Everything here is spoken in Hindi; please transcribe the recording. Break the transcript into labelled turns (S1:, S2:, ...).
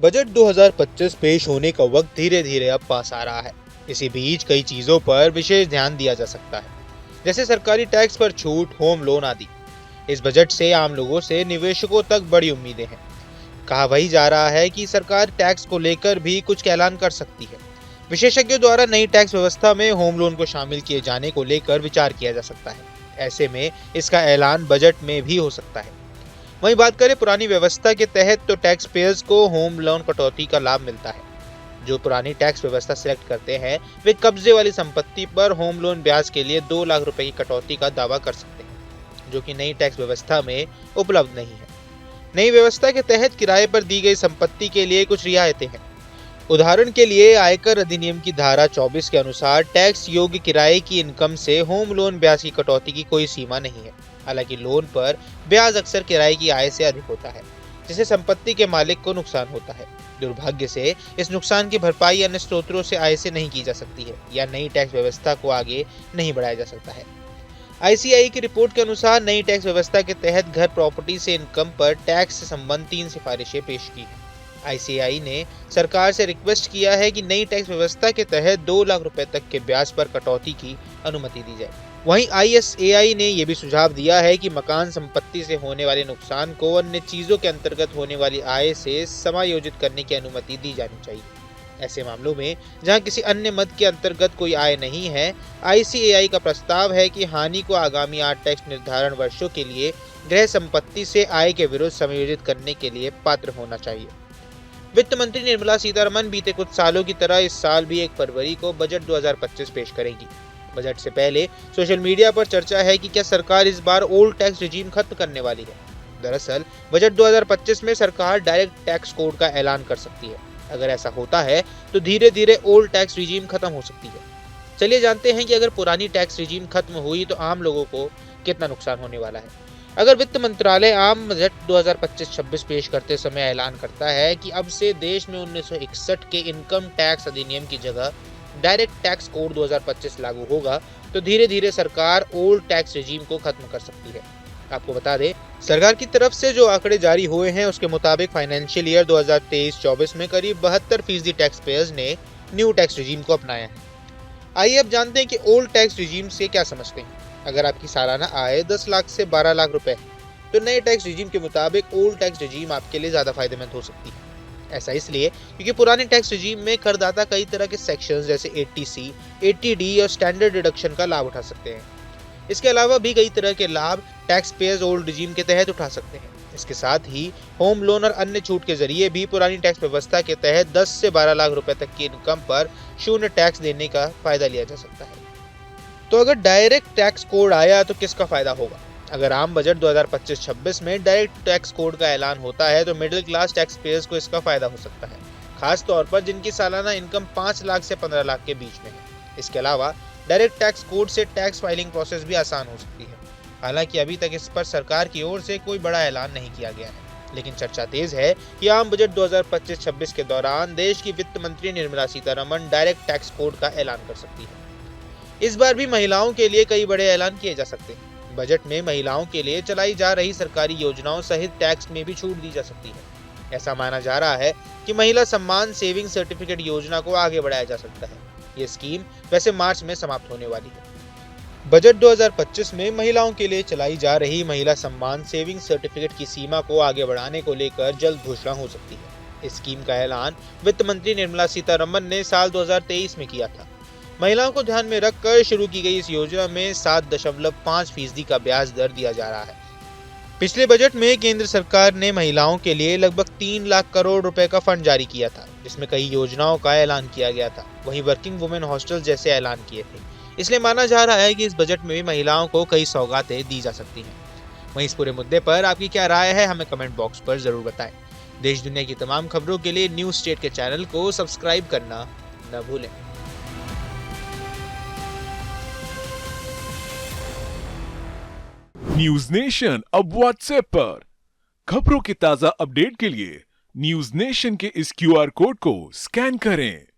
S1: बजट 2025 पेश होने का वक्त धीरे धीरे अब पास आ रहा है। इसी बीच कई चीजों पर विशेष ध्यान दिया जा सकता है, जैसे सरकारी टैक्स पर छूट, होम लोन आदि। इस बजट से आम लोगों से निवेशकों तक बड़ी उम्मीदें हैं। कहा वही जा रहा है कि सरकार टैक्स को लेकर भी कुछ ऐलान कर सकती है। विशेषज्ञों द्वारा नई टैक्स व्यवस्था में होम लोन को शामिल किए जाने को लेकर विचार किया जा सकता है। ऐसे में इसका ऐलान बजट में भी हो सकता है। वहीं बात करें पुरानी व्यवस्था के तहत, तो टैक्स पेयर्स को होम लोन कटौती का लाभ मिलता है। जो पुरानी टैक्स व्यवस्था सिलेक्ट करते हैं, वे कब्जे वाली संपत्ति पर होम लोन ब्याज के लिए 2 लाख रुपए की कटौती का दावा कर सकते हैं, जो कि नई टैक्स व्यवस्था में उपलब्ध नहीं है। नई व्यवस्था के तहत किराए पर दी गई संपत्ति के लिए कुछ रियायतें हैं। उदाहरण के लिए आयकर अधिनियम की धारा 24 के अनुसार टैक्स योग्य किराए की इनकम से होम लोन ब्याज की कटौती की कोई सीमा नहीं है। हालांकि लोन पर ब्याज अक्सर किराए की आय से अधिक होता है, जिससे संपत्ति के मालिक को नुकसान होता है। दुर्भाग्य से इस नुकसान की भरपाई अन्य स्रोतों से आय से नहीं की जा सकती है, या नई टैक्स व्यवस्था को आगे नहीं बढ़ाया जा सकता है। आईसीआई की रिपोर्ट के अनुसार नई टैक्स व्यवस्था के तहत घर, प्रॉपर्टी से इनकम पर टैक्स से संबंधित 3 सिफारिशें पेश की हैं। आईसीआई ने सरकार से रिक्वेस्ट किया है कि नई टैक्स व्यवस्था के तहत 2 लाख रुपए तक के ब्याज पर कटौती की अनुमति दी जाए। वहीं आईएसएआई ने यह भी सुझाव दिया है कि मकान संपत्ति से होने वाले नुकसान को अन्य चीजों के अंतर्गत होने वाली आय से समायोजित करने की अनुमति दी जानी चाहिए। ऐसे मामलों में जहां किसी अन्य मद के अंतर्गत कोई आय नहीं है, आईसीएआई का प्रस्ताव है कि हानि को आगामी 8 टैक्स निर्धारण वर्षों के लिए गृह संपत्ति से आय के विरुद्ध समायोजित करने के लिए पात्र होना चाहिए। वित्त मंत्री निर्मला सीतारमण बीते कुछ सालों की तरह इस साल भी 1 फरवरी को बजट 2025 पेश करेंगी। बजट से पहले सोशल मीडिया पर चर्चा है कि क्या सरकार इस बार ओल्ड टैक्स रिजीम खत्म करने वाली है। दरअसल बजट 2025 में सरकार डायरेक्ट टैक्स कोड का ऐलान कर सकती है। अगर ऐसा होता है तो धीरे धीरे ओल्ड टैक्स रिजीम खत्म हो सकती है। चलिए जानते हैं कि अगर पुरानी टैक्स रिजीम खत्म हुई तो आम लोगों को कितना नुकसान होने वाला है। अगर वित्त मंत्रालय आम बजट 2025-26 पेश करते समय ऐलान करता है कि अब से देश में 1961 के इनकम टैक्स अधिनियम की जगह डायरेक्ट टैक्स कोड 2025 लागू होगा, तो धीरे धीरे सरकार ओल्ड टैक्स रिजीम को खत्म कर सकती है। आपको बता दें, सरकार की तरफ से जो आंकड़े जारी हुए हैं उसके मुताबिक फाइनेंशियल ईयर 2023-24 में करीब 72% टैक्स पेयर्स ने न्यू टैक्स रिजीम को अपनाया है। आइए अब जानते हैं कि ओल्ड टैक्स रिजीम से क्या समझते हैं। अगर आपकी सालाना आय 10 लाख से 12 लाख रुपए है, तो नए टैक्स रिजीम के मुताबिक ओल्ड टैक्स रिजीम आपके लिए ज्यादा फायदेमंद हो सकती है। ऐसा इसलिए क्योंकि पुराने टैक्स रिजीम में करदाता कई तरह के सेक्शंस जैसे 80C, 80D और स्टैंडर्ड डिडक्शन का लाभ उठा सकते हैं। इसके अलावा भी कई तरह के लाभ टैक्स पेयर्स ओल्ड रिजीम के तहत उठा सकते हैं। इसके साथ ही होम लोन और अन्य छूट के जरिए भी पुरानी टैक्स व्यवस्था के तहत 10 से 12 लाख रुपए तक की इनकम पर शून्य टैक्स देने का फायदा लिया जा सकता है। तो अगर डायरेक्ट टैक्स कोड आया तो किसका फायदा होगा? अगर आम बजट 2025-26 में डायरेक्ट टैक्स कोड का ऐलान होता है तो मिडिल क्लास टैक्स पेयर्स को इसका फायदा हो सकता है, खास तौर पर जिनकी सालाना इनकम 5 लाख से 15 लाख के बीच में है। इसके अलावा डायरेक्ट टैक्स कोड से टैक्स फाइलिंग प्रोसेस भी आसान हो सकती है। हालांकि अभी तक इस पर सरकार की ओर से कोई बड़ा ऐलान नहीं किया गया है, लेकिन चर्चा तेज है कि आम बजट 2025-26 के दौरान देश की वित्त मंत्री Nirmala Sitharaman direct tax code का ऐलान कर सकती है। इस बार भी महिलाओं के लिए कई बड़े ऐलान किए जा सकते हैं। बजट में महिलाओं के लिए चलाई जा रही सरकारी योजनाओं सहित टैक्स में भी छूट दी जा सकती है। ऐसा माना जा रहा है कि महिला सम्मान सेविंग सर्टिफिकेट योजना को आगे बढ़ाया जा सकता है। ये स्कीम वैसे मार्च में समाप्त होने वाली है। बजट 2025 में महिलाओं के लिए चलाई जा रही महिला सम्मान सेविंग सर्टिफिकेट की सीमा को आगे बढ़ाने को लेकर जल्द घोषणा हो सकती है। इस स्कीम का ऐलान वित्त मंत्री निर्मला सीतारमण ने साल 2023 में किया था। महिलाओं को ध्यान में रखकर शुरू की गई इस योजना में 7.5% का ब्याज दर दिया जा रहा है। पिछले बजट में केंद्र सरकार ने महिलाओं के लिए लगभग 3 लाख करोड़ रुपए का फंड जारी किया था, जिसमें कई योजनाओं का ऐलान किया गया था। वहीं वर्किंग वुमेन हॉस्टल जैसे ऐलान किए थे। इसलिए माना जा रहा है कि इस बजट में भी महिलाओं को कई सौगातें दी जा सकती हैं। वहीं इस पूरे मुद्दे पर आपकी क्या राय है, हमें कमेंट बॉक्स पर जरूर बताएं। देश दुनिया की तमाम खबरों के लिए न्यूज स्टेट के चैनल को सब्सक्राइब करना न भूलें।
S2: न्यूज नेशन अब व्हाट्सएप पर खबरों के ताजा अपडेट के लिए न्यूज नेशन के इस क्यूआर कोड को स्कैन करें।